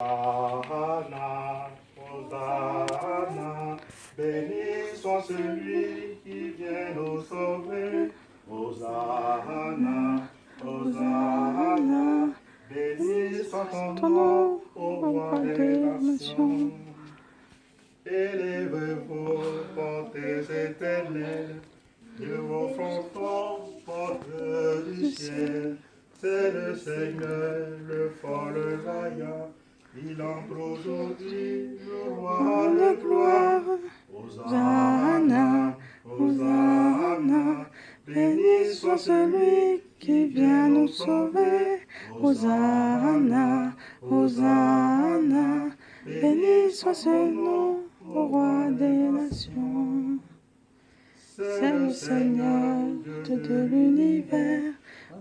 Hosanna, Hosanna, béni soit celui qui vient nous sauver. Hosanna, Hosanna, béni soit ton nom, ô roi des nations. Élevez-vous, portes éternelles, et vos frontons, portes du ciel. C'est le Seigneur, le fort, le vaillant. Il entre aujourd'hui, le roi de gloire. Hosanna, Hosanna, béni soit celui qui vient nous sauver. Hosanna, Hosanna, béni soit ce nom, au roi des nations. C'est le Seigneur, Dieu de l'univers.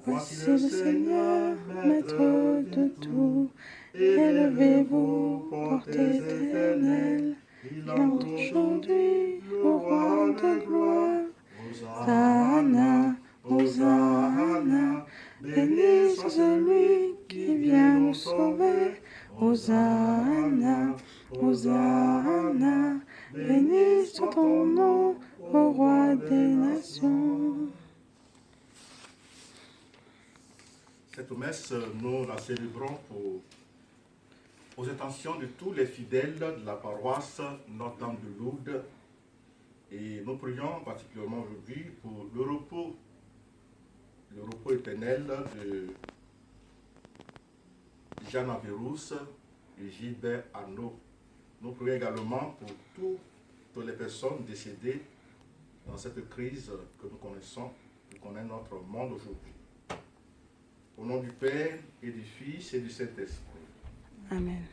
Voici le Seigneur, maître de tout. Élevez-vous, portes éternelles. Il entre aujourd'hui, le roi de gloire. Hosanna, Hosanna, béni soit celui qui vient nous sauver. Hosanna, Hosanna, béni soit ton nom, ô roi des nations. Cette messe, nous la célébrons aux intentions de tous les fidèles de la paroisse Notre-Dame de Lourdes. Et nous prions particulièrement aujourd'hui pour le repos éternel de Jeanne Averrousse et Gilbert Arnaud. Nous prions également pour toutes les personnes décédées dans cette crise que nous connaissons, que connaît notre monde aujourd'hui. Au nom du Père et du Fils et du Saint-Esprit. Amen.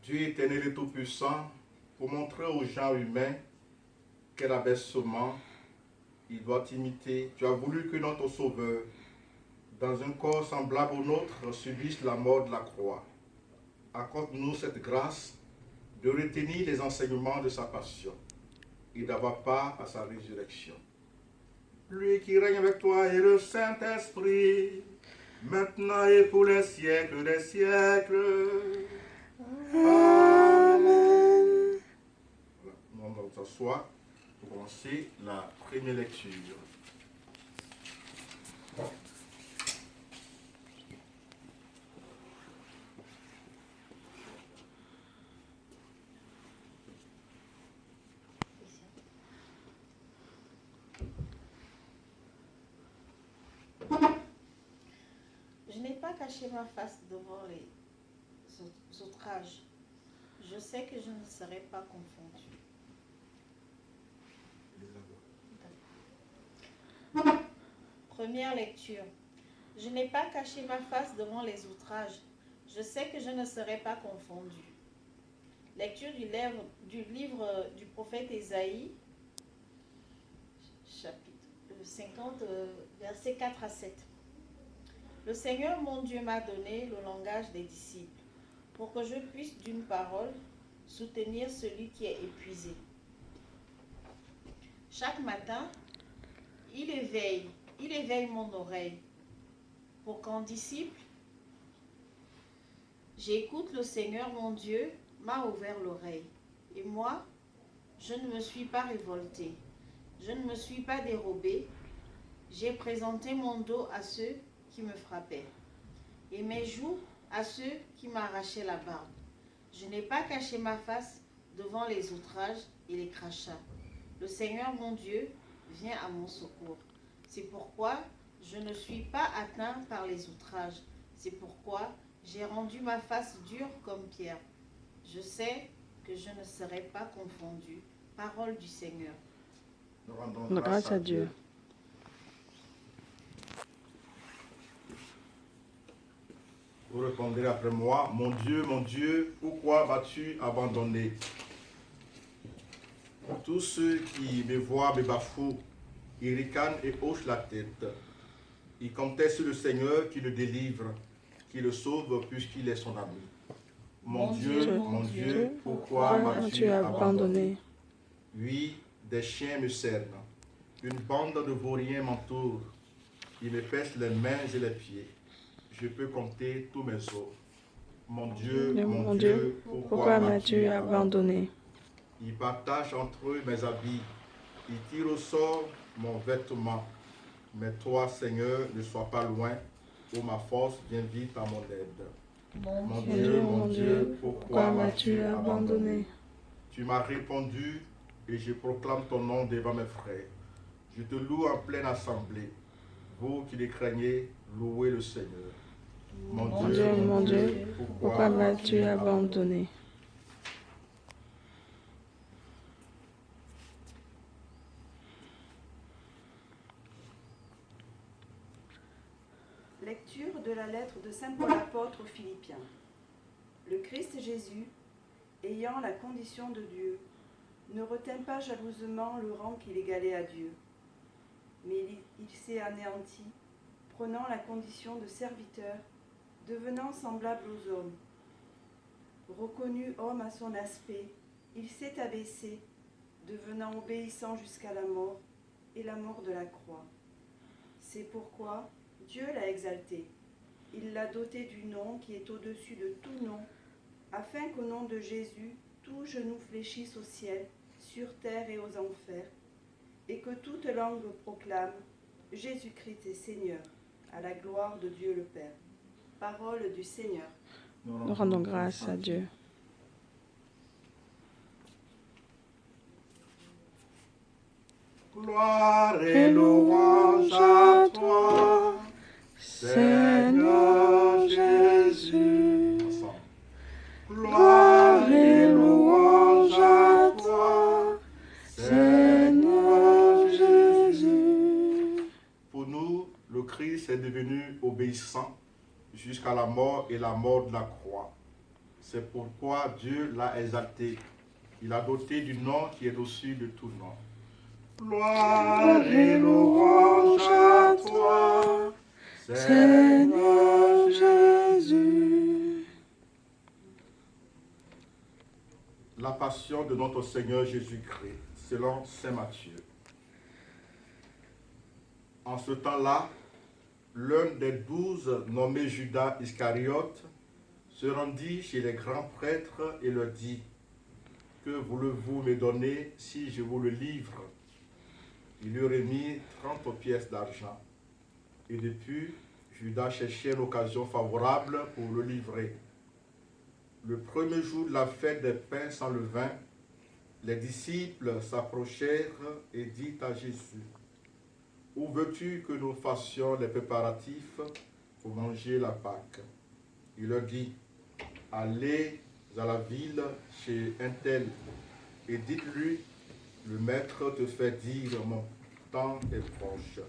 Dieu éternel et tout-puissant, pour montrer aux gens humains quel abaissement il doit imiter, tu as voulu que notre Sauveur, dans un corps semblable au nôtre, subisse la mort de la croix. Accorde-nous cette grâce de retenir les enseignements de sa passion et d'avoir part à sa résurrection. Lui qui règne avec toi et le Saint-Esprit, maintenant et pour les siècles des siècles. Amen. Nous allons s'asseoir pour commencer la première lecture. Je n'ai pas caché ma face devant les outrages. Je sais que je ne serai pas confondue. Première lecture. Je n'ai pas caché ma face devant les outrages. Je sais que je ne serai pas confondue. Lecture du livre du prophète Ésaïe, chapitre 50, versets 4 à 7. Le Seigneur mon Dieu m'a donné le langage des disciples, pour que je puisse d'une parole soutenir celui qui est épuisé. Chaque matin, il éveille mon oreille, pour qu'en disciple, j'écoute. Le Seigneur mon Dieu m'a ouvert l'oreille, et moi, je ne me suis pas révoltée, je ne me suis pas dérobée. J'ai présenté mon dos à ceux qui me frappaient, et mes joues à ceux qui m'arrachaient la barbe. Je n'ai pas caché ma face devant les outrages et les crachats. Le Seigneur mon Dieu vient à mon secours. C'est pourquoi je ne suis pas atteint par les outrages. C'est pourquoi j'ai rendu ma face dure comme pierre. Je sais que je ne serai pas confondu. Parole du Seigneur. Nous rendons Grâce à Dieu. Vous répondrez après moi, mon Dieu, pourquoi m'as-tu abandonné? Tous ceux qui me voient me bafouent, ils ricanent et hochent la tête. Ils comptaient sur le Seigneur qui le délivre, qui le sauve puisqu'il est son ami. Mon Dieu, pourquoi m'as-tu abandonné? Oui, des chiens me cernent, une bande de vauriens m'entoure. Il me pèse les mains et les pieds. Je peux compter tous mes os. Mon Dieu, Mon Dieu, pourquoi m'as-tu abandonné? Il partage entre eux mes habits. Il tire au sort mon vêtement. Mais toi, Seigneur, ne sois pas loin. Ô ma force, viens vite à mon aide. Mon Dieu, pourquoi m'as-tu abandonné? Tu m'as répondu et je proclame ton nom devant mes frères. Je te loue en pleine assemblée. Vous qui les craignez, louez le Seigneur. Mon Dieu, pourquoi m'as-tu abandonné? Lecture de la lettre de saint Paul apôtre aux Philippiens. Le Christ Jésus, ayant la condition de Dieu, ne retint pas jalousement le rang qu'il égalait à Dieu, mais il s'est anéanti, prenant la condition de serviteur, devenant semblable aux hommes. Reconnu homme à son aspect, il s'est abaissé, devenant obéissant jusqu'à la mort, et la mort de la croix. C'est pourquoi Dieu l'a exalté. Il l'a doté du nom qui est au-dessus de tout nom, afin qu'au nom de Jésus, tout genou fléchisse au ciel, sur terre et aux enfers, et que toute langue proclame « Jésus-Christ est Seigneur », à la gloire de Dieu le Père. Parole du Seigneur. Nous rendons grâce à Dieu. Gloire et louange à toi, Seigneur Jésus. Ensemble. Gloire et louange à toi, Seigneur Jésus. Pour nous, le Christ est devenu obéissant jusqu'à la mort et la mort de la croix. C'est pourquoi Dieu l'a exalté. Il a doté du nom qui est au-dessus de tout nom. Gloire et louange à toi, Seigneur Jésus. La passion de notre Seigneur Jésus-Christ, selon saint Matthieu. En ce temps-là, l'un des 12, nommé Judas Iscariote, se rendit chez les grands prêtres et leur dit: que voulez-vous me donner si je vous le livre? Il lui remit 30 pièces d'argent. Et depuis, Judas cherchait une occasion favorable pour le livrer. Le premier jour de la fête des pains sans levain, les disciples s'approchèrent et dirent à Jésus: où veux-tu que nous fassions les préparatifs pour manger la Pâque? Il leur dit: allez à la ville chez un tel et dites-lui: le maître te fait dire, mon temps est proche.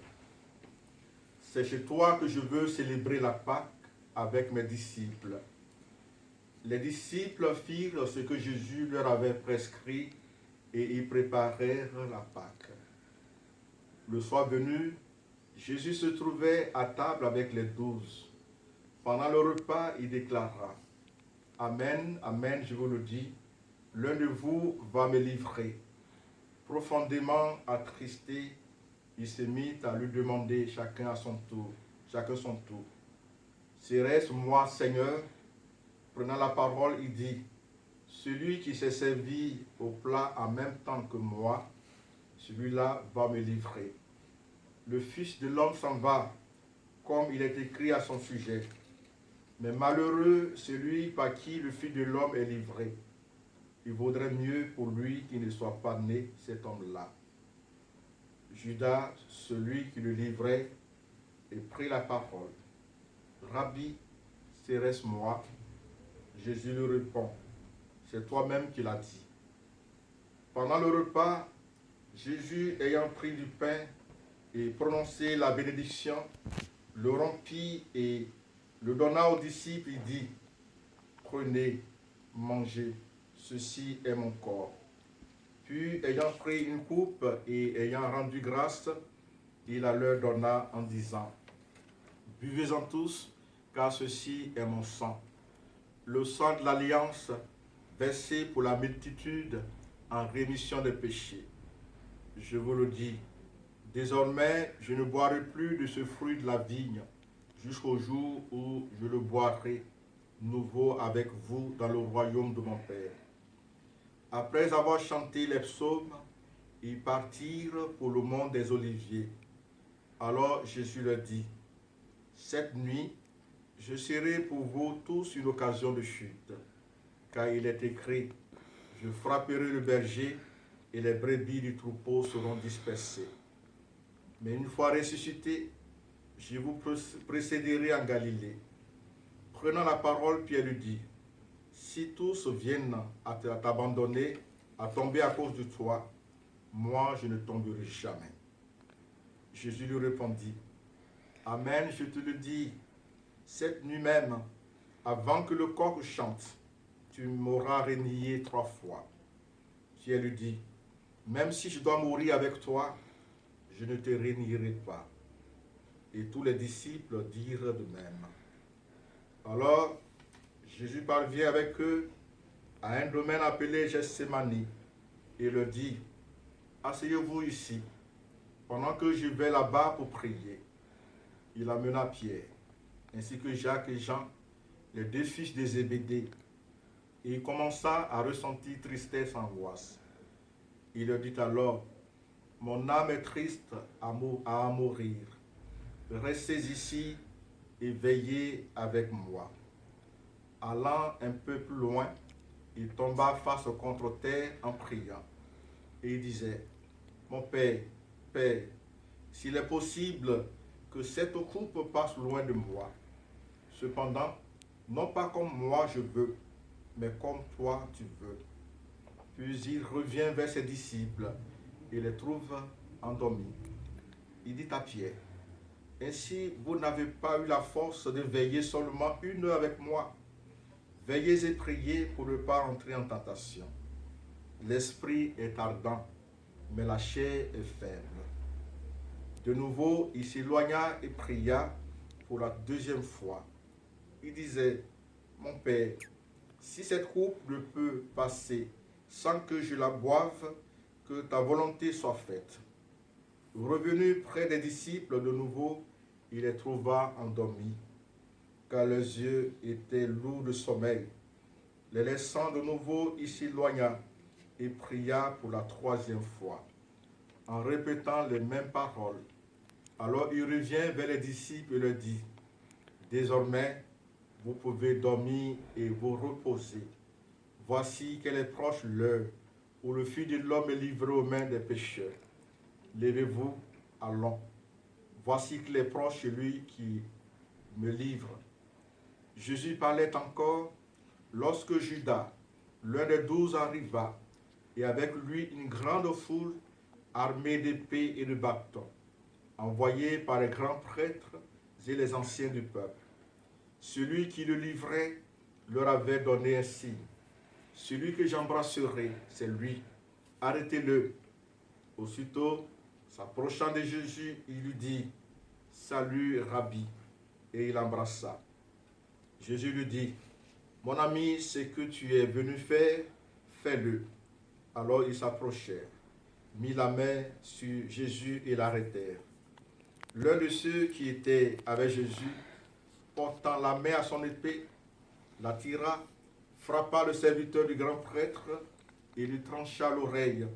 C'est chez toi que je veux célébrer la Pâque avec mes disciples. Les disciples firent ce que Jésus leur avait prescrit et y préparèrent la Pâque. Le soir venu, Jésus se trouvait à table avec les 12. Pendant le repas, il déclara: amen, amen, je vous le dis, l'un de vous va me livrer. Profondément attristé, il se mit à lui demander chacun son tour. Serait-ce moi, Seigneur? Prenant la parole, il dit: celui qui s'est servi au plat en même temps que moi, celui-là va me livrer. Le Fils de l'homme s'en va, comme il est écrit à son sujet. Mais malheureux celui par qui le Fils de l'homme est livré. Il vaudrait mieux pour lui qu'il ne soit pas né, cet homme-là. Judas, celui qui le livrait, et prit la parole. Rabbi, serait-ce moi? Jésus lui répond: c'est toi-même qui l'as dit. Pendant le repas, Jésus, ayant pris du pain et prononcé la bénédiction, le rompit et le donna aux disciples. Il dit: prenez, mangez, ceci est mon corps. Puis, ayant pris une coupe et ayant rendu grâce, il la leur donna en disant: buvez-en tous, car ceci est mon sang, le sang de l'alliance, versé pour la multitude en rémission des péchés. Je vous le dis, Désormais, je ne boirai plus de ce fruit de la vigne jusqu'au jour où je le boirai nouveau avec vous dans le royaume de mon Père. Après avoir chanté les psaumes, ils partirent pour le mont des Oliviers. Alors Jésus leur dit, cette nuit, je serai pour vous tous une occasion de chute, car il est écrit, je frapperai le berger et les brebis du troupeau seront dispersées. Mais une fois ressuscité, je vous précéderai en Galilée. Prenant la parole, Pierre lui dit, si tous viennent à t'abandonner, à tomber à cause de toi, moi je ne tomberai jamais. Jésus lui répondit, Amen, je te le dis, cette nuit même, avant que le coq chante, tu m'auras renié 3 fois. Pierre lui dit, même si je dois mourir avec toi, je ne te renierai pas. Et tous les disciples dirent de même. Alors, Jésus parvient avec eux à un domaine appelé Gethsémani et leur dit, asseyez-vous ici, pendant que je vais là-bas pour prier. Il amena Pierre, ainsi que Jacques et Jean, les 2 fils de Zébédée, et il commença à ressentir tristesse et angoisse. Il leur dit alors, mon âme est triste à mourir. Restez ici et veillez avec moi. Allant un peu plus loin, il tomba face contre terre en priant. Et il disait, mon Père, s'il est possible que cette coupe passe loin de moi. Cependant, non pas comme moi je veux, mais comme toi tu veux. Puis il revient vers ses disciples et les trouve endormis. Il dit à Pierre, ainsi vous n'avez pas eu la force de veiller seulement 1 heure avec moi. Veillez et priez pour ne pas entrer en tentation. L'esprit est ardent, mais la chair est faible. De nouveau, il s'éloigna et pria pour la 2e fois. Il disait, mon Père, si cette coupe ne peut passer sans que je la boive, que ta volonté soit faite. Revenu près des disciples de nouveau, il les trouva endormis, car leurs yeux étaient lourds de sommeil. Les laissant de nouveau, il s'éloigna et pria pour la 3e fois, en répétant les mêmes paroles. Alors il revient vers les disciples et leur dit, désormais, vous pouvez dormir et vous reposer. Voici qu'elle est proche l'heure où le Fils de l'homme est livré aux mains des pécheurs. Levez-vous, allons. Voici qu'il est proche celui qui me livre. Jésus parlait encore lorsque Judas, l'un des 12, arriva, et avec lui une grande foule armée d'épées et de bâtons, envoyée par les grands prêtres et les anciens du peuple. Celui qui le livrait leur avait donné un signe. Celui que j'embrasserai, c'est lui. Arrêtez-le. Aussitôt, s'approchant de Jésus, il lui dit, salut, Rabbi, et il l'embrassa. Jésus lui dit, mon ami, ce que tu es venu faire, fais-le. Alors ils s'approchèrent, mit la main sur Jésus et l'arrêtèrent. L'un de ceux qui étaient avec Jésus, portant la main à son épée, la tira, frappa le serviteur du grand prêtre et lui trancha l'oreille.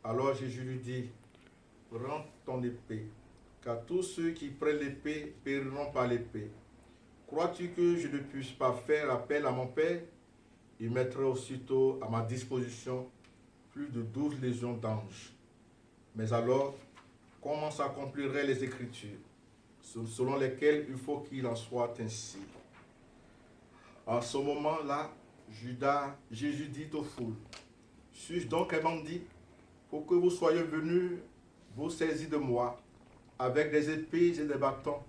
Alors Jésus lui dit, prends ton épée, car tous ceux qui prennent l'épée périront par l'épée. Crois-tu que je ne puisse pas faire appel à mon Père? Il mettrait aussitôt à ma disposition plus de 12 légions d'anges. Mais alors, comment s'accompliraient les Écritures, selon lesquelles il faut qu'il en soit ainsi? En ce moment-là, Jésus dit aux foules, suis-je donc un bandit pour que vous soyez venus vous saisir de moi avec des épées et des bâtons?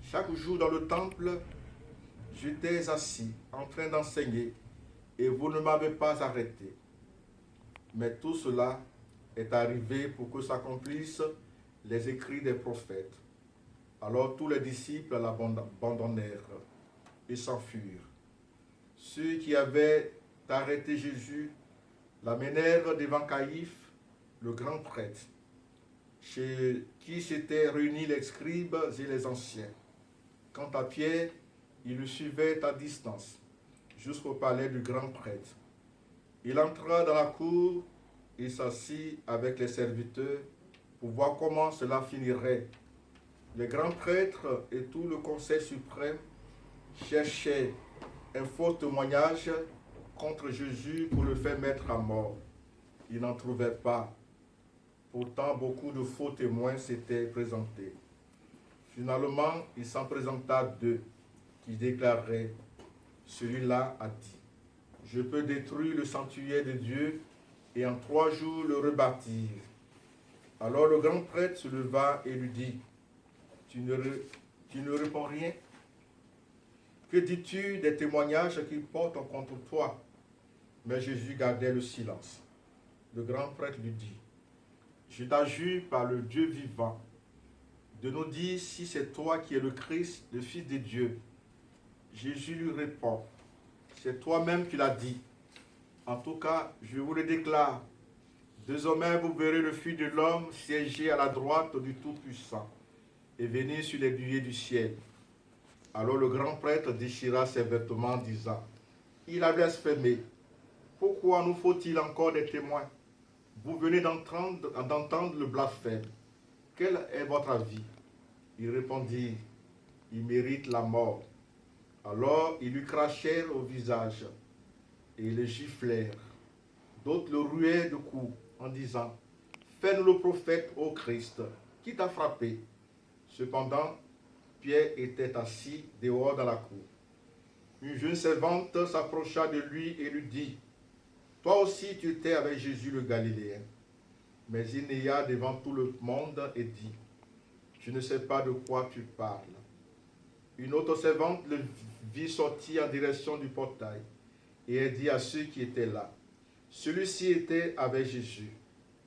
Chaque jour dans le temple, j'étais assis en train d'enseigner et vous ne m'avez pas arrêté. Mais tout cela est arrivé pour que s'accomplissent les écrits des prophètes. Alors tous les disciples l'abandonnèrent et s'enfuirent. Ceux qui avaient arrêté Jésus l'amenèrent devant Caïphe, le grand prêtre. chez qui s'étaient réunis les scribes et les anciens. Quant à Pierre, il le suivait à distance, jusqu'au palais du grand prêtre. Il entra dans la cour et s'assit avec les serviteurs pour voir comment cela finirait. Les grands prêtres et tout le conseil suprême cherchaient un faux témoignage contre Jésus pour le faire mettre à mort. Ils n'en trouvaient pas. Pourtant, beaucoup de faux témoins s'étaient présentés. Finalement, il s'en présenta 2 qui déclaraient, celui-là a dit, je peux détruire le sanctuaire de Dieu et en 3 jours le rebâtir. Alors le grand prêtre se leva et lui dit, tu ne réponds rien? Que dis-tu des témoignages qu'ils portent contre toi? Mais Jésus gardait le silence. Le grand prêtre lui dit, je t'adjure par le Dieu vivant de nous dire si c'est toi qui es le Christ, le Fils de Dieu. Jésus lui répond, c'est toi-même qui l'as dit. En tout cas, je vous le déclare, désormais vous verrez le Fils de l'homme siéger à la droite du Tout-Puissant et venir sur les nuées du ciel. Alors le grand prêtre déchira ses vêtements en disant, il a blasphémé. Pourquoi nous faut-il encore des témoins? Vous venez d'entendre le blasphème. Quel est votre avis? Ils répondirent, il mérite la mort. Alors ils lui crachèrent au visage et le giflèrent. D'autres le ruaient de coups en disant, fais-nous le prophète, ô Christ, qui t'a frappé? Cependant, Pierre était assis dehors dans la cour. Une jeune servante s'approcha de lui et lui dit, toi aussi tu étais avec Jésus le Galiléen. Mais il nia devant tout le monde et dit, je ne sais pas de quoi tu parles. Une autre servante le vit sortir en direction du portail et elle dit à ceux qui étaient là, celui-ci était avec Jésus,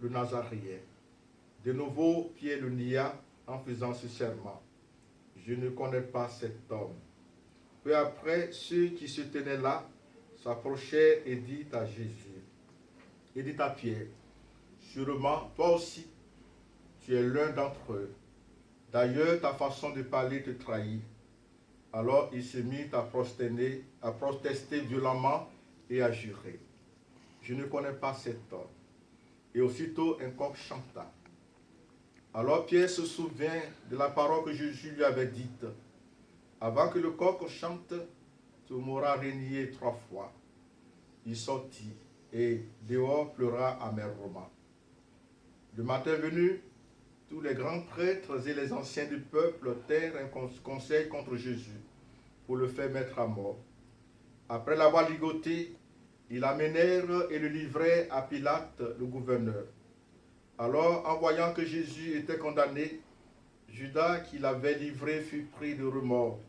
le Nazaréen. De nouveau, Pierre le nia en faisant ce serment. Je ne connais pas cet homme. Peu après, ceux qui se tenaient là s'approchèrent et dit à Jésus, et dit à Pierre, sûrement, toi aussi, tu es l'un d'entre eux. D'ailleurs, ta façon de parler te trahit. Alors il se mit à protester violemment et à jurer. Je ne connais pas cet homme. Et aussitôt un coq chanta. Alors Pierre se souvient de la parole que Jésus lui avait dite. Avant que le coq chante, tu m'auras renié 3 fois. Il sortit et dehors pleura amèrement. Le matin venu, tous les grands prêtres et les anciens du peuple tinrent un conseil contre Jésus pour le faire mettre à mort. Après l'avoir ligoté, ils l'amenèrent et le livrèrent à Pilate, le gouverneur. Alors, en voyant que Jésus était condamné, Judas, qui l'avait livré, fut pris de remords.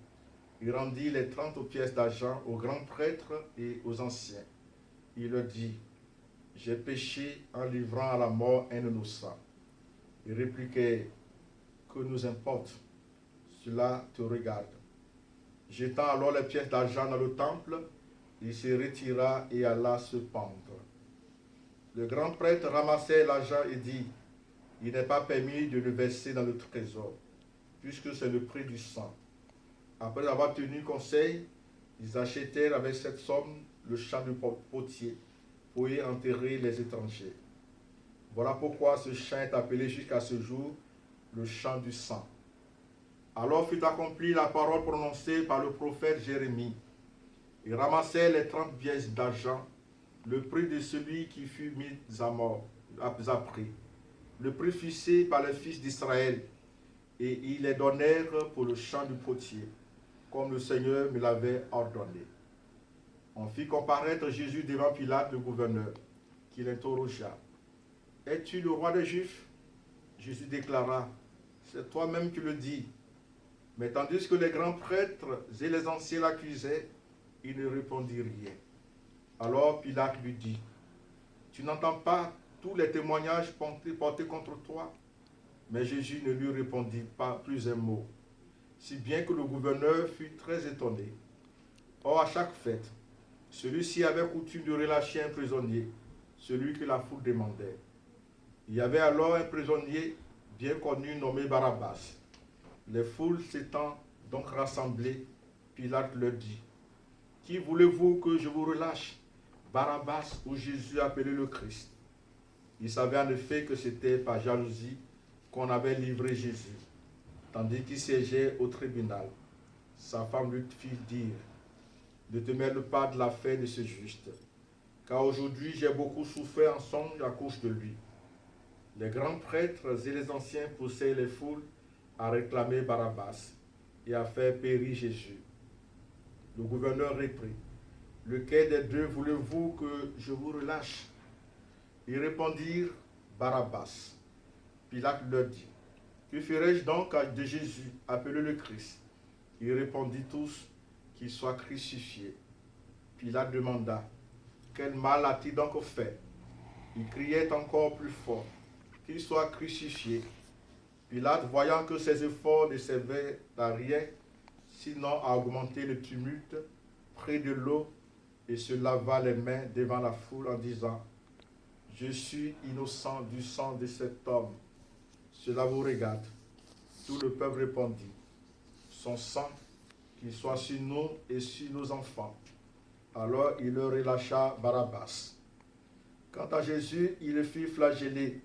Il rendit les 30 pièces d'argent aux grands prêtres et aux anciens. Il leur dit, j'ai péché en livrant à la mort un innocent. Ils répliquèrent, que nous importe, cela te regarde. Jetant alors les pièces d'argent dans le temple, il se retira et alla se pendre. Le grand prêtre ramassait l'argent et dit, il n'est pas permis de le verser dans le trésor, puisque c'est le prix du sang. Après avoir tenu conseil, ils achetèrent avec cette somme le champ du potier pour y enterrer les étrangers. Voilà pourquoi ce champ est appelé jusqu'à ce jour le champ du sang. Alors fut accomplie la parole prononcée par le prophète Jérémie. Ils ramassèrent les 30 pièces d'argent, le prix de celui qui fut mis à mort, à prix, le prix fixé par les fils d'Israël, et ils les donnèrent pour le champ du potier, comme le Seigneur me l'avait ordonné. On fit comparaître Jésus devant Pilate, le gouverneur, qui l'interrogea. Es-tu le roi des Juifs? Jésus déclara, c'est toi-même qui le dis. Mais tandis que les grands prêtres et les anciens l'accusaient, il ne répondit rien. Alors Pilate lui dit, tu n'entends pas tous les témoignages portés contre toi? Mais Jésus ne lui répondit pas plus un mot, si bien que le gouverneur fut très étonné. Or, à chaque fête, celui-ci avait coutume de relâcher un prisonnier, celui que la foule demandait. Il y avait alors un prisonnier bien connu nommé Barabbas. Les foules s'étant donc rassemblées, Pilate leur dit, « Qui voulez-vous que je vous relâche, Barabbas ou Jésus appelé le Christ ?» Il savait en effet que c'était par jalousie qu'on avait livré Jésus, tandis qu'il siégeait au tribunal. Sa femme lui fit dire, « Ne te mêle pas de l'affaire de ce juste, car aujourd'hui j'ai beaucoup souffert en songe à cause de lui. » Les grands prêtres et les anciens poussaient les foules à réclamer Barabbas et à faire périr Jésus. Le gouverneur reprit, « Lequel des deux voulez-vous que je vous relâche ?» Ils répondirent, « Barabbas. » Pilate leur dit, « Que ferai-je donc de Jésus, appelé le Christ ?» Ils répondirent tous, « Qu'il soit crucifié. » Pilate demanda, « Quel mal a-t-il donc fait ?» Il criait encore plus fort, « Qu'il soit crucifié. » Pilate, voyant que ses efforts ne servaient à rien, sinon à augmenter le tumulte, prit de l'eau et se lava les mains devant la foule en disant, « Je suis innocent du sang de cet homme. Cela vous regarde. » Tout le peuple répondit, « Son sang, qu'il soit sur nous et sur nos enfants. » Alors il leur relâcha Barabbas. Quant à Jésus, il le fit flageller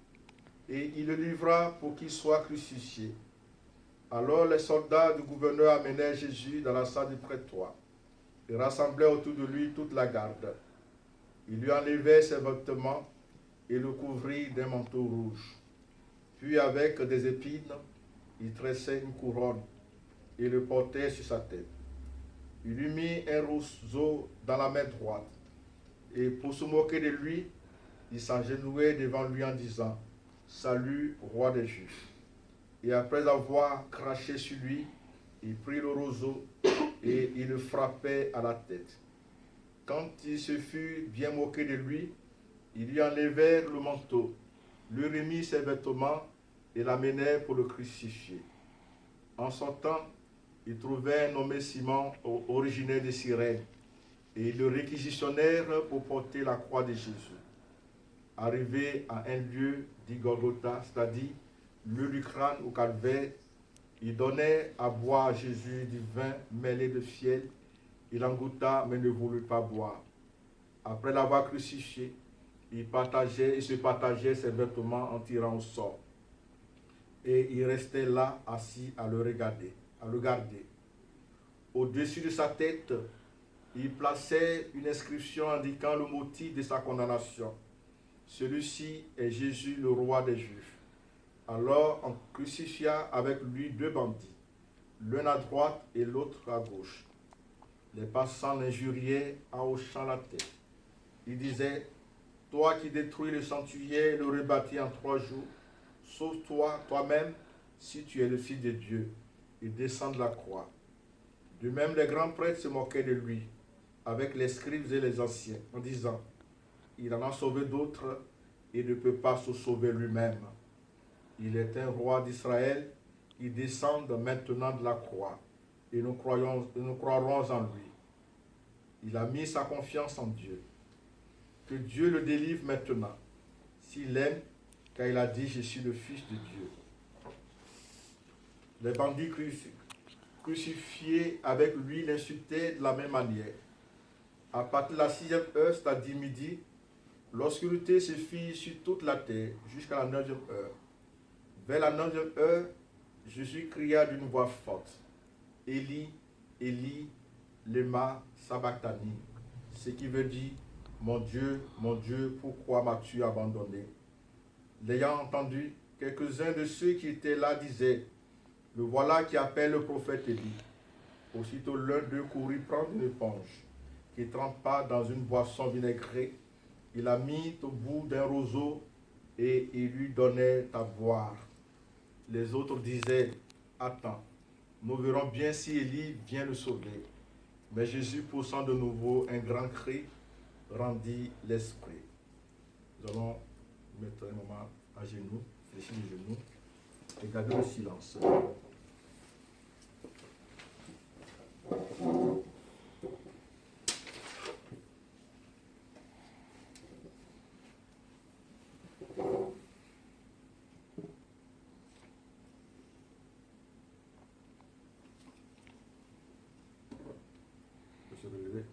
et il le livra pour qu'il soit crucifié. Alors les soldats du gouverneur amenèrent Jésus dans la salle du prétoire et rassemblèrent autour de lui toute la garde. Ils lui enlevèrent ses vêtements et le couvrirent d'un manteau rouge. Puis avec des épines, ils tressaient une couronne et le portèrent sur sa tête. Il lui mit un roseau dans la main droite et pour se moquer de lui, ils s'agenouillaient devant lui en disant, « Salut, roi des Juifs. » Et après avoir craché sur lui, il prit le roseau et il le frappait à la tête. Quand il se fut bien moqué de lui, ils lui enlevèrent le manteau, lui remirent ses vêtements et l'amenèrent pour le crucifier. En sortant, ils trouvèrent un nommé Simon, originaire de Cyrène, et ils le réquisitionnèrent pour porter la croix de Jésus. Arrivé à un lieu dit Golgotha, c'est-à-dire lieu du crâne au calvaire, il donnait à boire à Jésus du vin mêlé de fiel. Il en goûta, mais ne voulut pas boire. Après l'avoir crucifié, il se partageait ses vêtements en tirant au sort. Et il restait là, assis, à le garder. Au-dessus de sa tête, il plaçait une inscription indiquant le motif de sa condamnation. Celui-ci est Jésus, le roi des Juifs. Alors on crucifia avec lui deux bandits, l'un à droite et l'autre à gauche. Les passants l'injuriaient en hochant la tête. Ils disaient, « Toi qui détruis le sanctuaire et le rebâtis en 3 jours, sauve-toi toi-même si tu es le Fils de Dieu, et descends de la croix. » De même, les grands prêtres se moquaient de lui, avec les scribes et les anciens, en disant, « Il en a sauvé d'autres et ne peut pas se sauver lui-même. Il est un roi d'Israël, il descend maintenant de la croix, et nous croirons en lui. Il a mis sa confiance en Dieu. Que Dieu le délivre maintenant, s'il aime, car il a dit, je suis le Fils de Dieu. » Les bandits crucifiés avec lui l'insultaient de la même manière. À partir de la 6e heure, c'est-à-dire midi, l'obscurité se fit sur toute la terre jusqu'à la 9e heure. Vers la 9e heure, Jésus cria d'une voix forte, « Élie, Élie, lema sabachthani » ce qui veut dire, « Mon Dieu, pourquoi m'as-tu abandonné ?» L'ayant entendu, quelques-uns de ceux qui étaient là disaient, « Le voilà qui appelle le prophète Élie. » Aussitôt l'un d'eux courut prendre une éponge, qu'il trempa dans une boisson vinaigrée. Il la mit au bout d'un roseau et il lui donnait à boire. Les autres disaient, « Attends, nous verrons bien si Élie vient le sauver. » Mais Jésus, poussant de nouveau un grand cri, rendit l'esprit. Nous allons mettre un moment à genoux, fléchir les genoux, et garder le silence. se relever.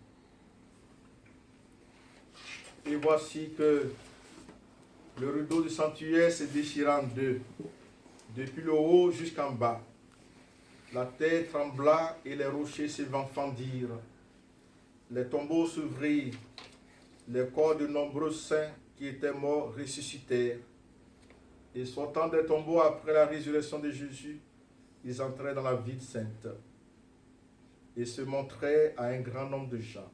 Et voici que le rideau du sanctuaire se déchira en deux, depuis le haut jusqu'en bas. La terre trembla et les rochers se fendirent. Les tombeaux s'ouvrirent. Les corps de nombreux saints qui étaient morts ressuscitèrent. Et sortant des tombeaux après la résurrection de Jésus, ils entrèrent dans la ville sainte et se montrèrent à un grand nombre de gens.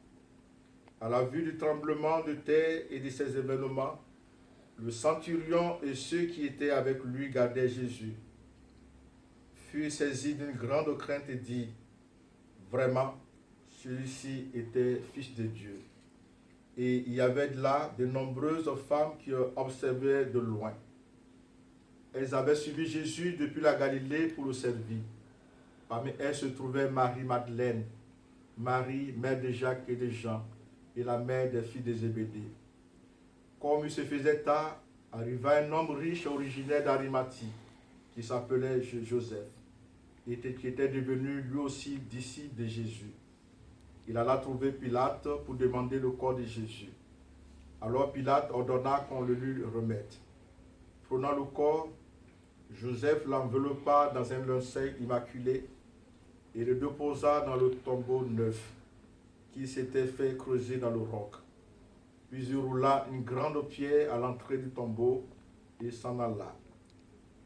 À la vue du tremblement de terre et de ces événements, le centurion et ceux qui étaient avec lui gardaient Jésus, furent saisis d'une grande crainte et dirent, vraiment, celui-ci était fils de Dieu. Et il y avait là de nombreuses femmes qui observaient de loin. Elles avaient suivi Jésus depuis la Galilée pour le servir. Parmi elles se trouvait Marie-Madeleine, Marie, mère de Jacques et de Jean, et la mère des filles de Zébédée. Comme il se faisait tard, arriva un homme riche originaire d'Arimathie, qui s'appelait Joseph, et qui était devenu lui aussi disciple de Jésus. Il alla trouver Pilate pour demander le corps de Jésus. Alors Pilate ordonna qu'on le lui remette. Prenant le corps, Joseph l'enveloppa dans un linceul immaculé et le déposa dans le tombeau neuf qui s'était fait creuser dans le roc. Puis il roula une grande pierre à l'entrée du tombeau et s'en alla.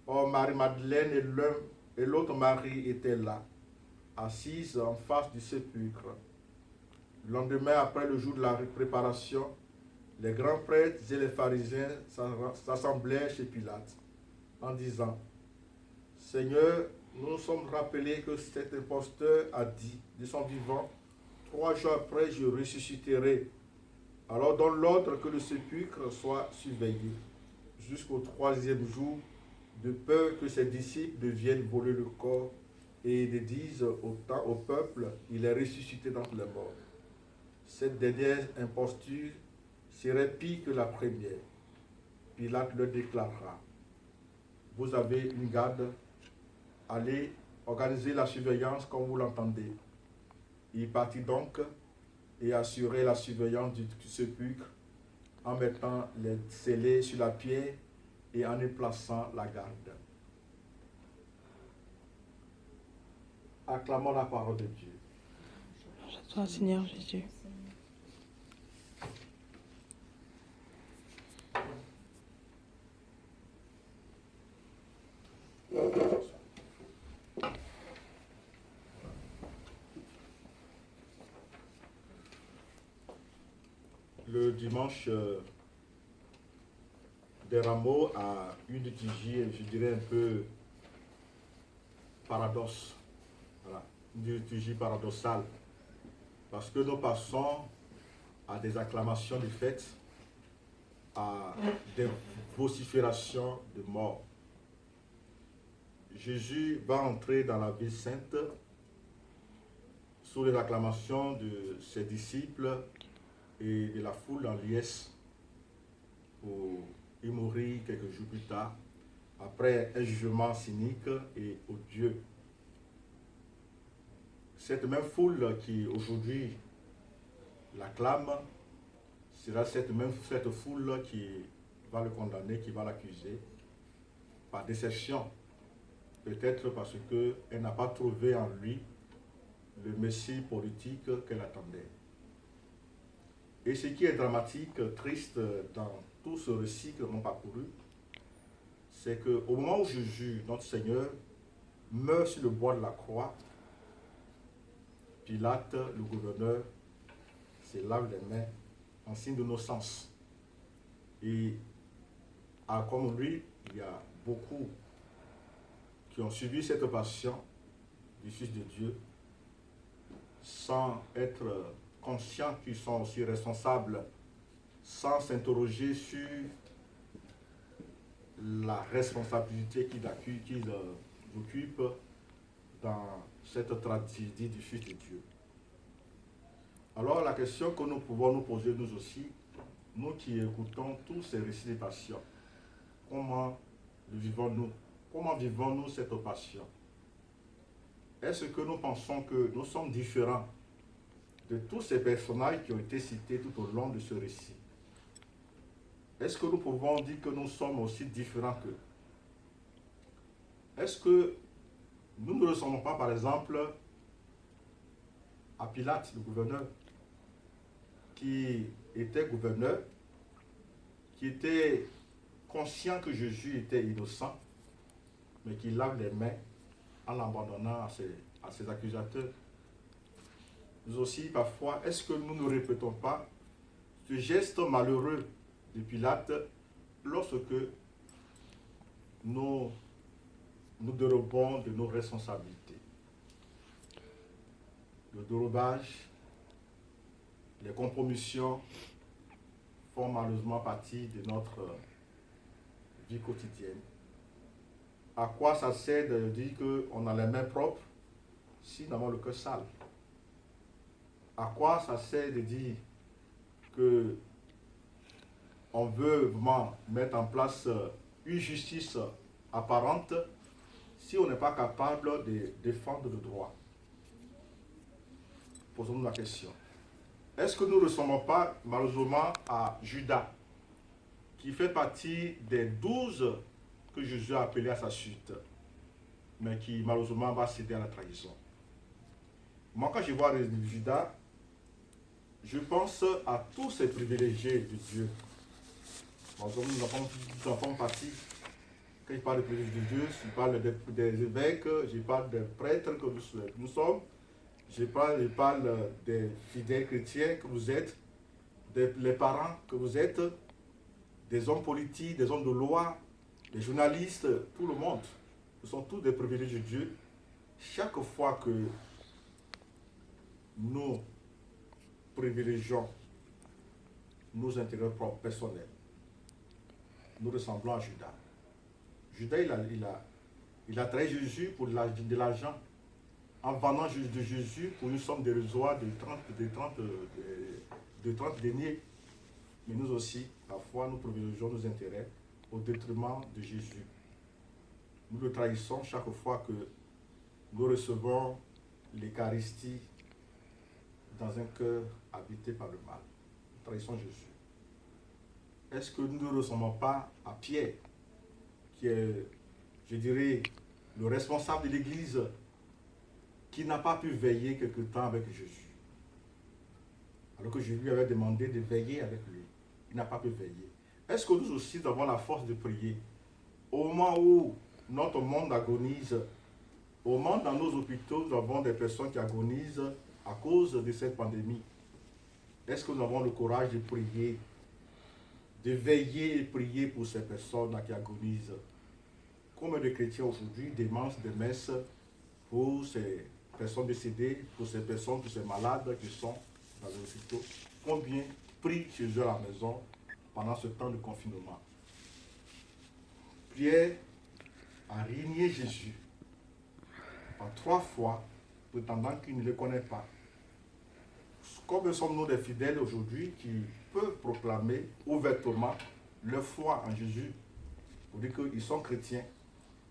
Or Marie-Madeleine et l'autre Marie étaient là, assises en face du sépulcre. Le lendemain, après le jour de la préparation, les grands prêtres et les pharisiens s'assemblèrent chez Pilate en disant, « Seigneur, nous nous sommes rappelés que cet imposteur a dit de son vivant, 3 jours après je ressusciterai. Alors donne l'ordre que le sépulcre soit surveillé jusqu'au 3e jour, de peur que ses disciples ne viennent voler le corps et ne disent au peuple, il est ressuscité d'entre les morts. Cette dernière imposture serait pire que la première. Pilate leur déclara, vous avez une garde, allez organiser la surveillance comme vous l'entendez. Il partit donc et assurait la surveillance du sépulcre en mettant les scellés sur la pierre et en y plaçant la garde. Acclamons la parole de Dieu. Je toi, Seigneur Jésus. Le dimanche des Rameaux a une liturgie, je dirais un peu paradoxe. Voilà, une liturgie paradoxale. Parce que nous passons à des acclamations de fête, à des vociférations de mort. Jésus va entrer dans la ville sainte sous les acclamations de ses disciples et de la foule en liesse pour y mourir quelques jours plus tard, après un jugement cynique et odieux. Cette même foule qui aujourd'hui l'acclame, sera cette foule qui va le condamner, qui va l'accuser par déception, peut-être parce qu'elle n'a pas trouvé en lui le messie politique qu'elle attendait. Et ce qui est dramatique, triste dans tout ce récit que nous avons parcouru, c'est qu'au moment où Jésus, notre Seigneur, meurt sur le bois de la croix, Pilate, le gouverneur, se lave les mains en signe d'innocence. Et comme lui, il y a beaucoup qui ont suivi cette passion du Fils de Dieu sans être conscients qu'ils sont aussi responsables, sans s'interroger sur la responsabilité qu'ils occupent dans cette tragédie du Fils de Dieu. Alors la question que nous pouvons nous poser nous aussi, nous qui écoutons tous ces récits de passion, comment vivons-nous? Comment vivons-nous cette passion? Est-ce que nous pensons que nous sommes différents de tous ces personnages qui ont été cités tout au long de ce récit, est-ce que nous pouvons dire que nous sommes aussi différents qu'eux? Est-ce que nous ne ressemblons pas, par exemple, à Pilate, le gouverneur, qui était gouverneur, qui était conscient que Jésus était innocent, mais qui lave les mains en l'abandonnant à ses accusateurs? Nous aussi, parfois, est-ce que nous ne répétons pas ce geste malheureux de Pilate lorsque nous dérobons de nos responsabilités? Le dérobage, les compromissions font malheureusement partie de notre vie quotidienne. À quoi ça sert de dire qu'on a les mains propres si nous avons le cœur sale? À quoi ça sert de dire que on veut vraiment mettre en place une justice apparente si on n'est pas capable de défendre le droit? Posons-nous la question. Est-ce que nous ne ressemblons pas malheureusement à Judas, qui fait partie des 12 que Jésus a appelés à sa suite, mais qui malheureusement va céder à la trahison? Moi, quand je vois Judas, je pense à tous ces privilégiés de Dieu. Nous en faisons partie. Quand je parle de privilèges de Dieu, je parle des évêques, je parle des prêtres que nous sommes, je parle des fidèles chrétiens que vous êtes, des parents que vous êtes, des hommes politiques, des hommes de loi, des journalistes, tout le monde. Nous sommes tous des privilèges de Dieu. Chaque fois que nous privilégions nos intérêts propres personnels, nous ressemblons à Judas. Judas, il a trahi Jésus pour de l'argent, en vendant de Jésus pour une somme dérisoire de 30 deniers. Mais nous aussi, parfois, nous privilégions nos intérêts au détriment de Jésus. Nous le trahissons chaque fois que nous recevons l'Eucharistie dans un cœur habité par le mal. Nous trahissons Jésus. Est-ce que nous ne ressemblons pas à Pierre, qui est, je dirais, le responsable de l'Église, qui n'a pas pu veiller quelque temps avec Jésus, alors que Jésus lui avait demandé de veiller avec lui? Il n'a pas pu veiller. Est-ce que nous aussi avons la force de prier au moment où notre monde agonise, au moment où dans nos hôpitaux nous avons des personnes qui agonisent à cause de cette pandémie? Est-ce que nous avons le courage de prier, de veiller et prier pour ces personnes qui agonisent? Combien de chrétiens aujourd'hui demandent des messes pour ces personnes décédées, pour ces personnes, pour ces malades qui sont dans les hôpitaux? Combien prient chez eux à la maison pendant ce temps de confinement? Pierre a renié Jésus en 3 fois, prétendant qu'il ne le connaît pas. Combien sommes-nous des fidèles aujourd'hui qui peuvent proclamer ouvertement leur foi en Jésus, pour dire qu'ils sont chrétiens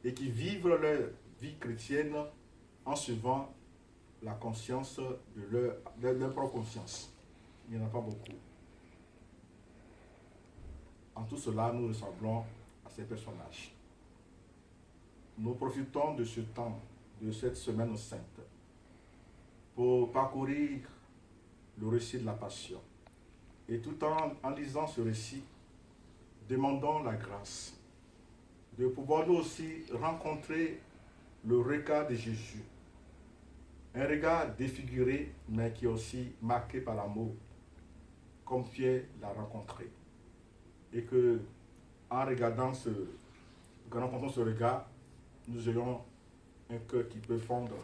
et qui vivent leur vie chrétienne en suivant la conscience de leur propre conscience? Il n'y en a pas beaucoup. En tout cela, nous ressemblons à ces personnages. Nous profitons de ce temps, de cette semaine sainte, pour parcourir le récit de la Passion. Et tout en lisant ce récit, demandons la grâce de pouvoir nous aussi rencontrer le regard de Jésus. Un regard défiguré, mais qui est aussi marqué par l'amour, comme Pierre l'a rencontré. Et que, en rencontrant ce regard, nous ayons un cœur qui peut fondre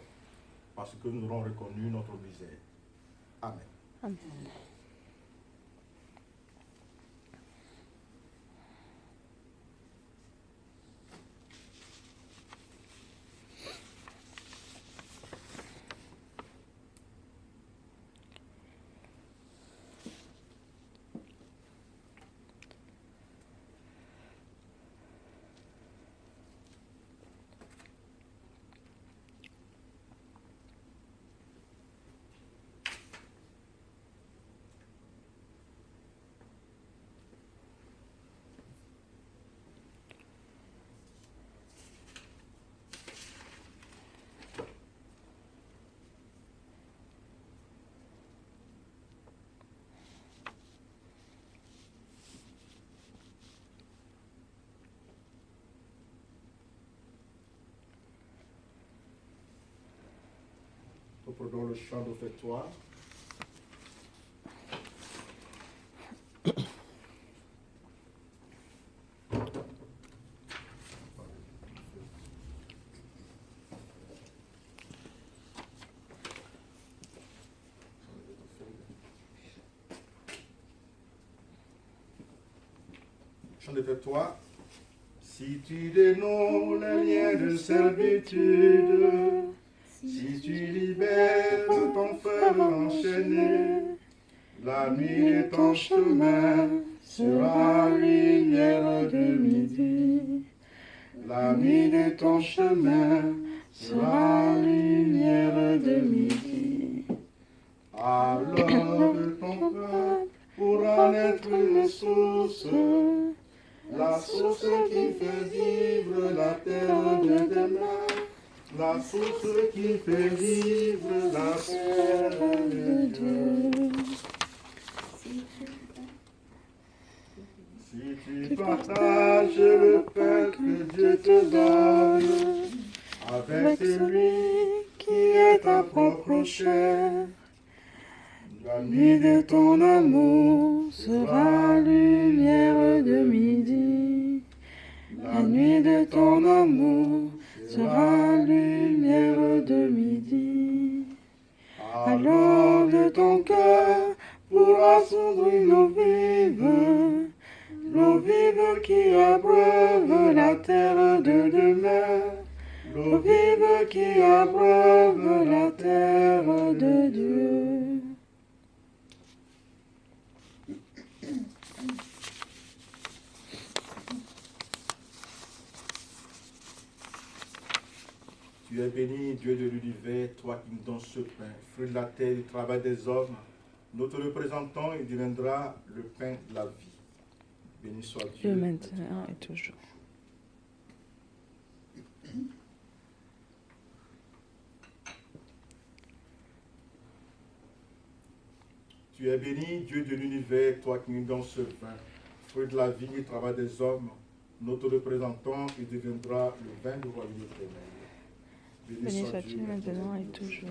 parce que nous aurons reconnu notre misère. Amen. Amen. Reprenons le chant d'offertoire. Chant d'offertoire. Si tu dénoues les liens de servitude, si tu libères ton frère enchaîné, la nuit de ton chemin sera lumière de midi. La nuit de ton chemin sera lumière de midi. Alors de ton peuple pourra naître une source, la source qui fait vivre la terre de demain. La source qui fait vivre la terre de Dieu. Si tu partages le pain que Dieu te donne avec celui qui est ta propre chair, la nuit de ton amour sera lumière de midi. La nuit de ton amour sera lumière de midi. Alors de ton cœur pourra s'ouvrir l'eau vive qui abreuve la terre de demain, l'eau vive qui abreuve la terre de Dieu. Tu es béni, Dieu de l'univers, toi qui nous donnes ce pain, fruit de la terre, du travail des hommes. Nous te représentons et deviendra le pain de la vie. Béni soit Dieu. Dieu maintenant et toujours. Tu es béni, Dieu de l'univers, toi qui nous donnes ce pain, fruit de la vie et du travail des hommes. Nous te représentons et deviendra le vin du royaume éternel. Béni soit-il maintenant et toujours.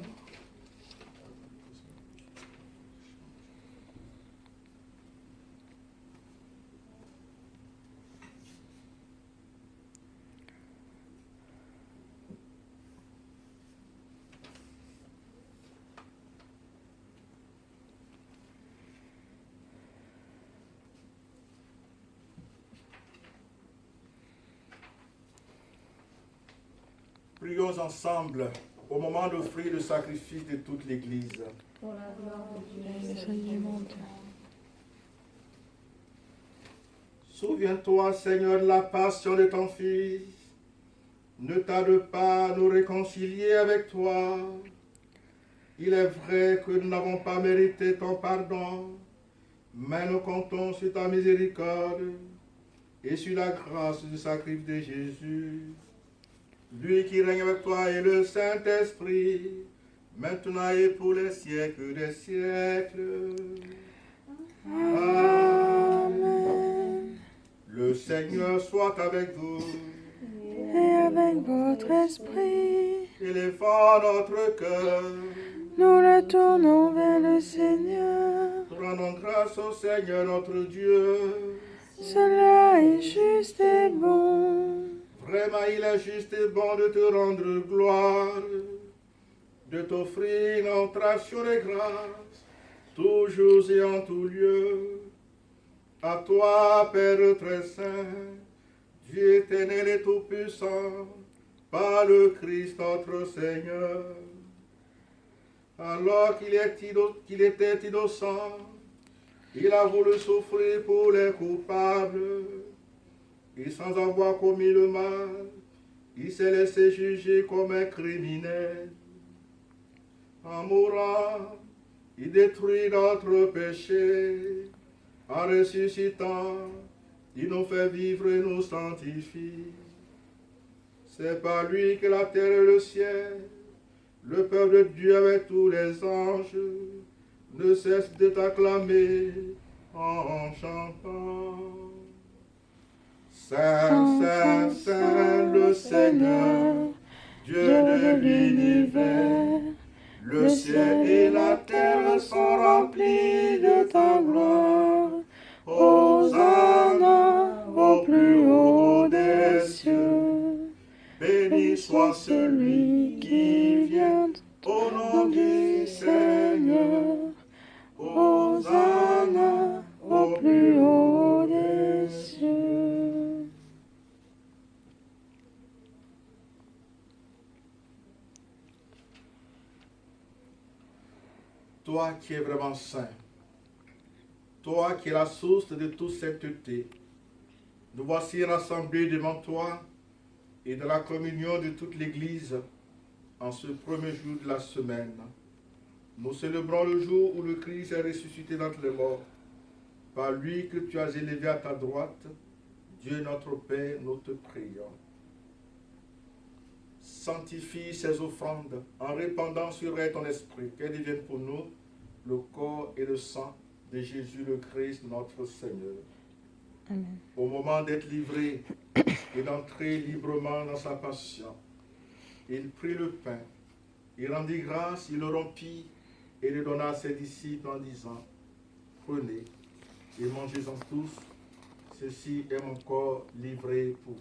Prions ensemble au moment d'offrir le sacrifice de toute l'Église. Pour la gloire de Dieu Le salut du monde. Souviens-toi, Seigneur, de la passion de ton Fils. Ne tarde pas à nous réconcilier avec toi. Il est vrai que nous n'avons pas mérité ton pardon, mais nous comptons sur ta miséricorde et sur la grâce du sacrifice de Jésus. Lui qui règne avec toi et le Saint-Esprit, maintenant et pour les siècles des siècles. Amen. Le Seigneur soit avec vous. Et avec votre esprit, Élevons notre cœur. nous le tournons vers le Seigneur. Rendons grâce au Seigneur notre Dieu. Cela est juste et bon. Vraiment, il est juste et bon de te rendre gloire, de t'offrir notre action de grâce, toujours et en tout lieu. À toi, Père très saint, Dieu éternel et tout-puissant, par le Christ notre Seigneur. Alors qu'il était innocent, il a voulu souffrir pour les coupables. Et sans avoir commis le mal, il s'est laissé juger comme un criminel. En mourant, il détruit notre péché. En ressuscitant, il nous fait vivre et nous sanctifie. C'est par lui que la terre et le ciel, le peuple de Dieu avec tous les anges, ne cessent de t'acclamer en chantant. Saint, Saint, Saint, le Seigneur, Dieu de l'univers, Le ciel et la terre sont remplis de ta gloire. Hosanna au plus haut des cieux. Béni soit celui qui vient au nom du Seigneur. Hosanna au plus haut des cieux. Toi qui es vraiment saint, toi qui es la source de toute sainteté, nous voici rassemblés devant toi et dans la communion de toute l'Église en ce premier jour de la semaine. Nous célébrons le jour où le Christ est ressuscité d'entre les morts. Par lui que tu as élevé à ta droite, Dieu notre Père, nous te prions. Sanctifie ces offrandes en répandant sur elles ton esprit, qu'elles deviennent pour nous le corps et le sang de Jésus le Christ, notre Seigneur. Amen. Au moment d'être livré et d'entrer librement dans sa passion, il prit le pain, il rendit grâce, il le rompit et le donna à ses disciples en disant, prenez et mangez-en tous, ceci est mon corps livré pour vous.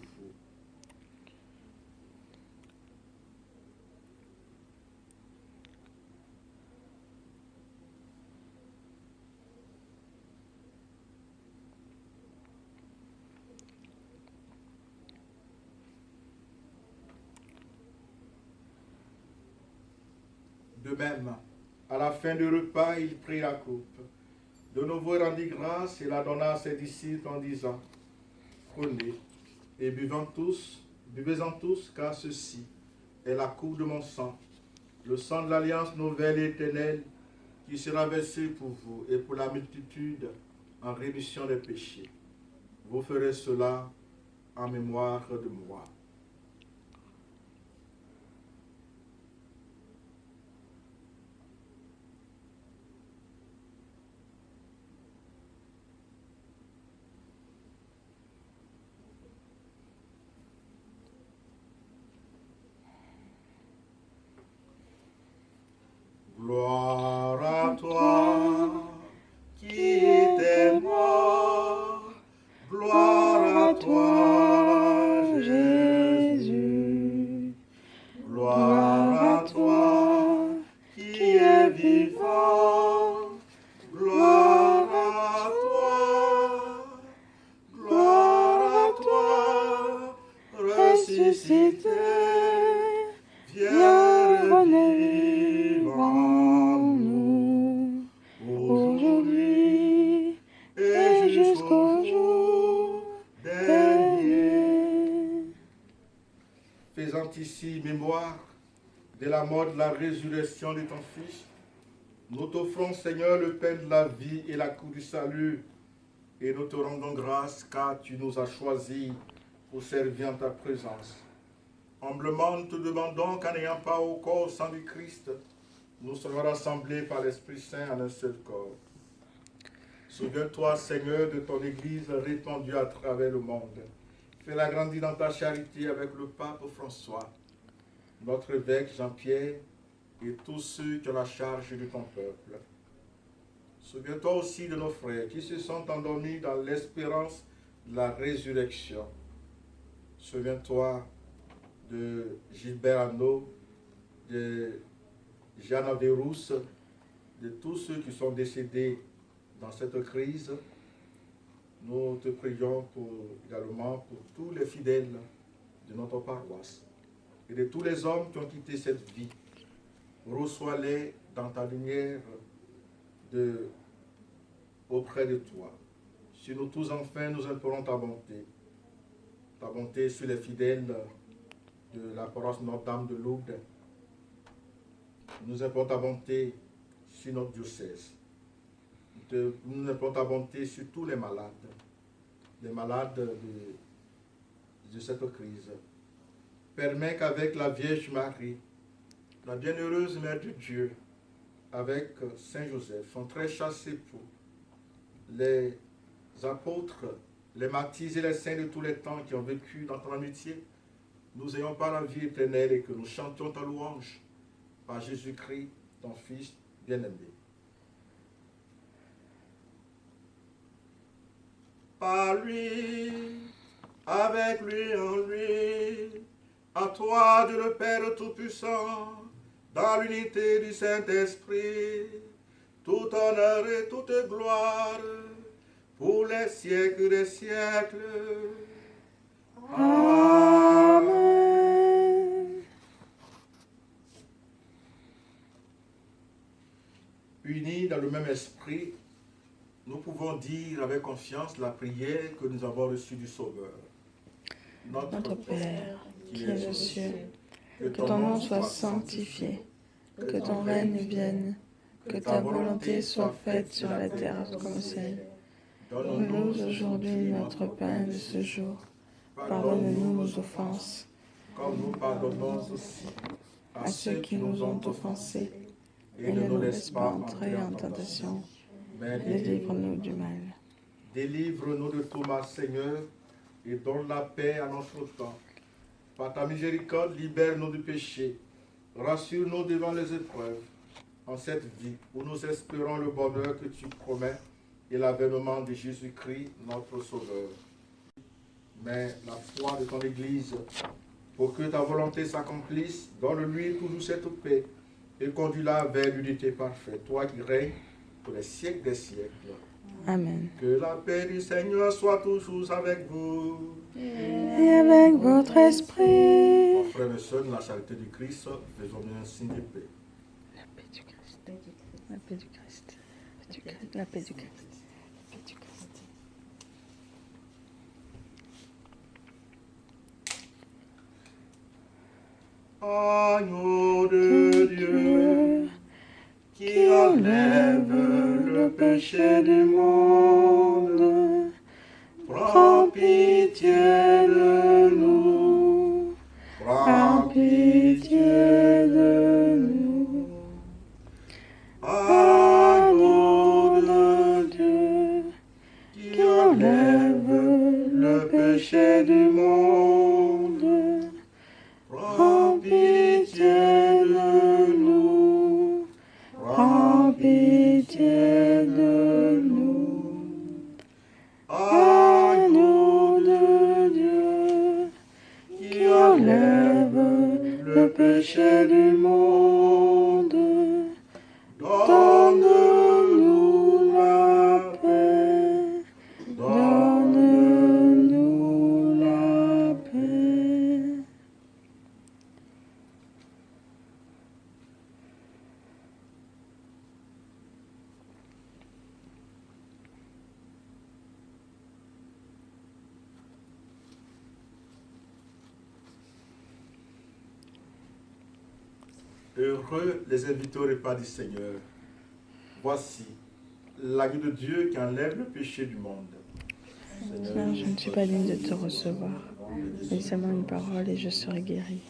De même, à la fin du repas, il prit la coupe. De nouveau, il rendit grâce et la donna à ses disciples en disant, prenez et buvez-en tous, car ceci est la coupe de mon sang, le sang de l'alliance nouvelle et éternelle, qui sera versé pour vous et pour la multitude en rémission des péchés. Vous ferez cela en mémoire de moi. Gloire à toi, qui était mort. Gloire à toi, Jésus. Gloire à toi, qui es vivant. Gloire à toi. Gloire à toi, ressuscité. Viens revivre en nous, aujourd'hui et jusqu'au jour dernier. Faisant ici mémoire de la mort, de la résurrection de ton Fils, nous t'offrons, Seigneur, le pain de la vie et la coupe du salut, et nous te rendons grâce car tu nous as choisis pour servir en ta présence. Humblement, nous te demandons qu'en n'ayant pas au corps au sang du Christ, nous serons rassemblés par l'Esprit Saint en un seul corps. Souviens-toi, Seigneur, de ton Église répandue à travers le monde. Fais-la grandir dans ta charité avec le pape François, notre évêque Jean-Pierre et tous ceux qui ont la charge de ton peuple. Souviens-toi aussi de nos frères qui se sont endormis dans l'espérance de la résurrection. Souviens-toi de Gilbert Arnaud, de Jeanne Averrousse, de tous ceux qui sont décédés dans cette crise. Nous te prions également pour tous les fidèles de notre paroisse et de tous les hommes qui ont quitté cette vie. Reçois-les dans ta lumière auprès de toi. Sur nous tous, enfin, nous implorons ta bonté sur les fidèles de la paroisse Notre-Dame de Lourdes. Nous implorons ta bonté sur notre diocèse. Nous implorons ta bonté sur tous les malades de cette crise. Permets qu'avec la Vierge Marie, la bienheureuse Mère de Dieu, avec Saint Joseph, son très chaste époux, les apôtres, les martyrs et les saints de tous les temps qui ont vécu dans ton amitié, nous ayons par la vie éternelle et que nous chantions ta louange par Jésus-Christ, ton Fils bien-aimé. Par lui, avec lui, en lui, à toi, Dieu le Père Tout-Puissant, dans l'unité du Saint-Esprit, tout honneur et toute gloire, pour les siècles des siècles. Amen. Unis dans le même esprit, nous pouvons dire avec confiance la prière que nous avons reçue du Sauveur. Notre Père, qui es aux cieux, que ton nom soit sanctifié, que ton règne vienne, que ta volonté soit faite sur la terre comme au ciel. Donne-nous aujourd'hui notre pain de ce jour. Pardonne-nous nos offenses, comme nous pardonnons aussi à ceux qui nous ont offensés, et ne nous laisse pas entrer en tentation, mais délivre-nous du mal. Délivre-nous de tout mal, Seigneur, et donne la paix à notre temps. Par ta miséricorde, libère-nous du péché. Rassure-nous devant les épreuves. En cette vie où nous espérons le bonheur que tu promets et l'avènement de Jésus-Christ, notre Sauveur. Mais la foi de ton Église, pour que ta volonté s'accomplisse, donne-lui toujours cette paix et conduis-la vers l'unité parfaite, toi qui règnes pour les siècles des siècles. Amen. Que la paix du Seigneur soit toujours avec vous. Et avec votre esprit. Mon frère et sœurs, la charité du Christ, faisons bien un signe de paix. La paix du Christ. La paix du Christ. La paix du Christ. La paix du Christ. Agneau de Dieu, qui enlève le péché du monde, prends pitié de nous, prends pitié de nous. Agneau de Dieu, qui enlève le péché du monde, prends pitié de nous, prends pitié de nous. Agneau de Dieu, qui enlève le péché du monde, donne-nous la paix, donne-nous la paix. Heureux les invités au repas du Seigneur. Voici l'agneau de Dieu qui enlève le péché du monde. Seigneur, je ne suis pas digne de te recevoir. Dis seulement une parole et je serai guéri.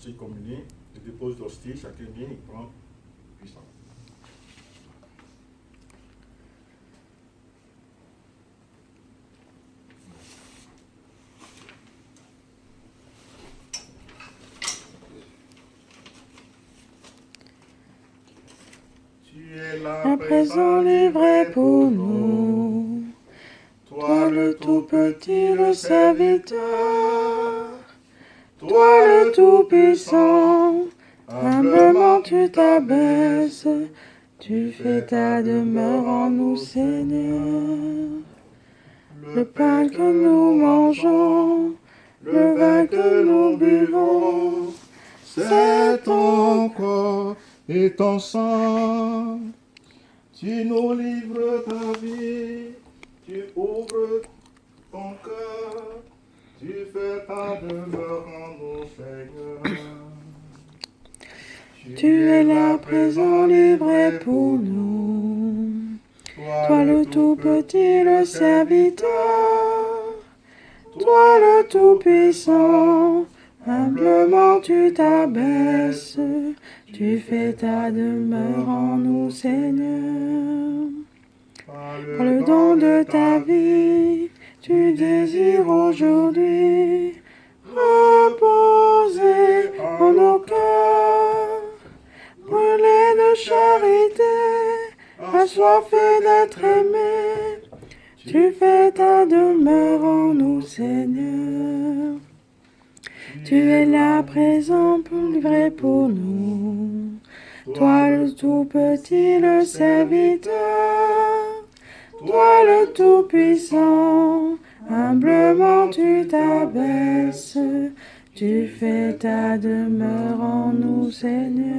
C'est communié, il dépose l'hostie, chacun vient, il prend puissance. Tu es là À présent livré pour nous, toi le tout petit, le serviteur, toi le Tout-Puissant, humblement tu t'abaisses, tu fais ta demeure en nous, Seigneur. Le pain que nous mangeons, le vin que nous buvons, c'est ton corps et ton sang. Tu nous livres ta vie, tu ouvres ton cœur Tu fais ta demeure en nous, Seigneur. Tu es là présent, livré pour nous. Toi le tout-petit, le serviteur. Toi le tout-puissant. Humblement tu t'abaisses. Tu fais ta demeure en nous, Seigneur. Par le don de ta vie, tu désires aujourd'hui reposer en nos cœurs, brûler de charité, assoiffé d'être aimé. Tu fais ta demeure en nous, Seigneur. Tu es là présent, livré pour nous. Toi le tout-petit, le serviteur. Toi le tout-puissant, humblement tu t'abaisses. Tu fais ta demeure en nous, Seigneur.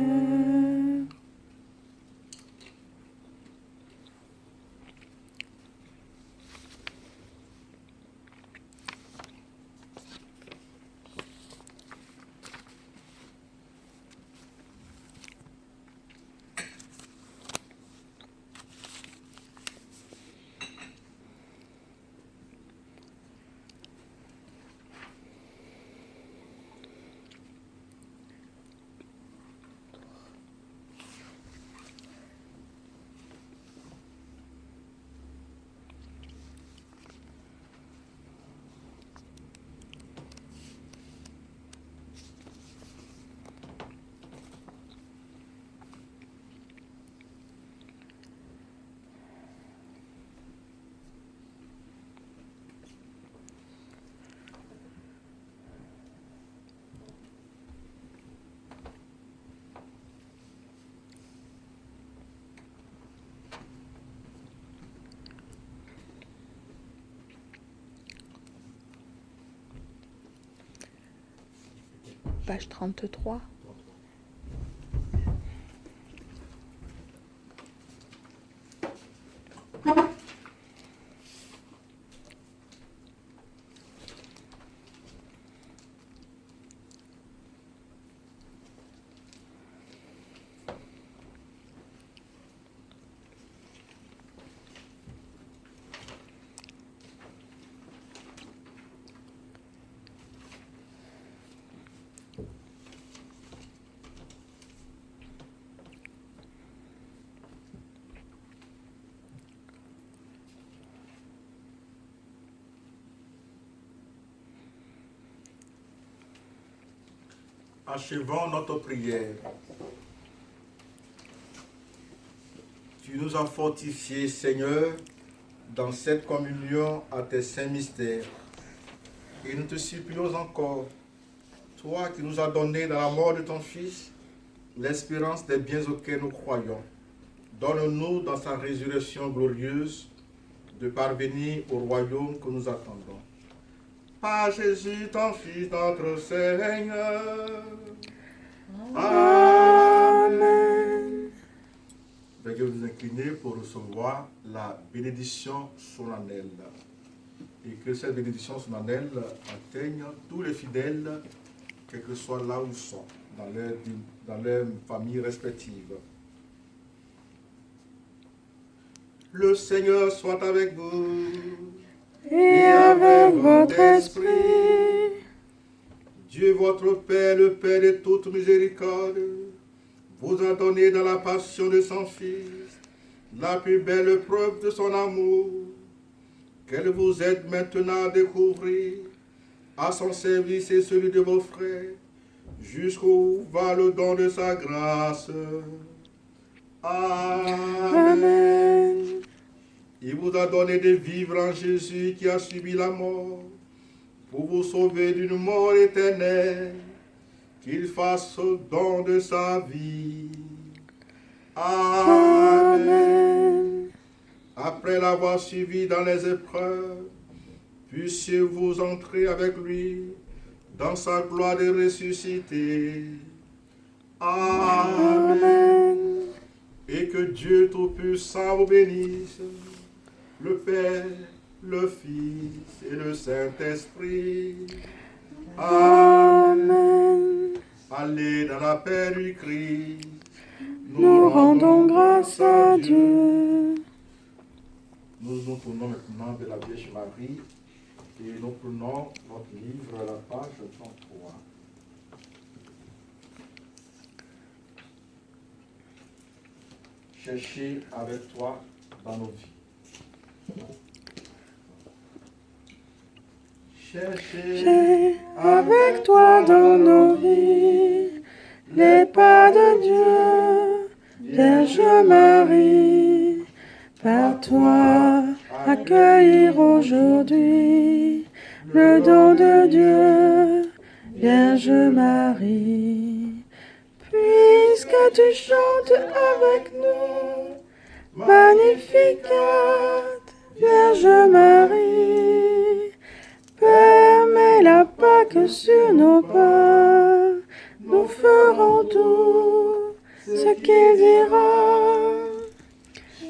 Page 33. Achevons notre prière. Tu nous as fortifiés, Seigneur, dans cette communion à tes saints mystères. Et nous te supplions encore, toi qui nous as donné dans la mort de ton Fils l'espérance des biens auxquels nous croyons. Donne-nous dans sa résurrection glorieuse de parvenir au royaume que nous attendons. Par Jésus, ton Fils, notre Seigneur. Amen. Veuillez vous incliner pour recevoir la bénédiction solennelle. Et que cette bénédiction solennelle atteigne tous les fidèles, quel que soit là où ils sont, dans leurs familles respectives. Le Seigneur soit avec vous. Et avec votre esprit. Dieu votre Père, le Père de toute miséricorde, vous a donné dans la passion de son Fils la plus belle preuve de son amour, qu'elle vous aide maintenant à découvrir à son service et celui de vos frères, jusqu'où va le don de sa grâce. Amen. Il vous a donné de vivre en Jésus qui a subi la mort, pour vous sauver d'une mort éternelle, qu'il fasse don de sa vie. Amen. Après l'avoir suivi dans les épreuves, puissiez-vous entrer avec lui dans sa gloire de ressuscité. Amen. Et que Dieu Tout-Puissant vous bénisse, le Père, le Fils et le Saint-Esprit. Amen. Allez dans la paix du Christ. Nous rendons grâce à Dieu. Nous nous tournons maintenant de la Vierge Marie et nous prenons notre livre à la page 33. Cherchez avec toi dans nos vies. Cherchez avec toi dans nos vies les pas de Dieu, Vierge Marie. Par toi, accueillir aujourd'hui le don de Dieu, Vierge Marie. Puisque tu chantes avec nous, Magnificat, Vierge Marie, permets la Pâque sur nos pas, nous ferons tout ce qu'il dira.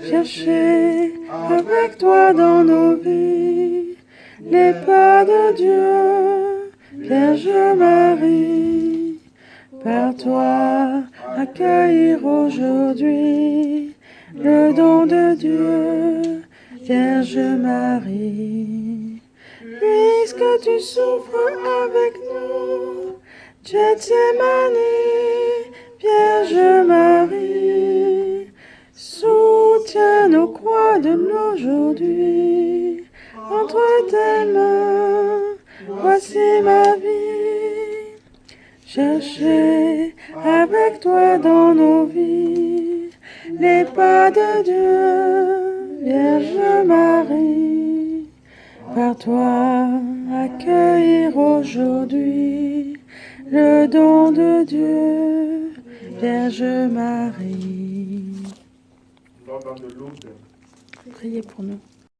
Cherchez avec toi dans nos vies les pas de Dieu, Vierge Marie. Par toi, accueillir aujourd'hui le don de Dieu, Vierge Marie. Puisque tu souffres avec nous, Gethsémani, Vierge Marie, soutiens nos croix de l'aujourd'hui. Entre tes mains, voici ma vie. Cherchez avec toi dans nos vies les pas de Dieu, Vierge Marie. Par toi, accueillir aujourd'hui le don de Dieu, Vierge Marie. Lors de l'aude, Priez pour nous.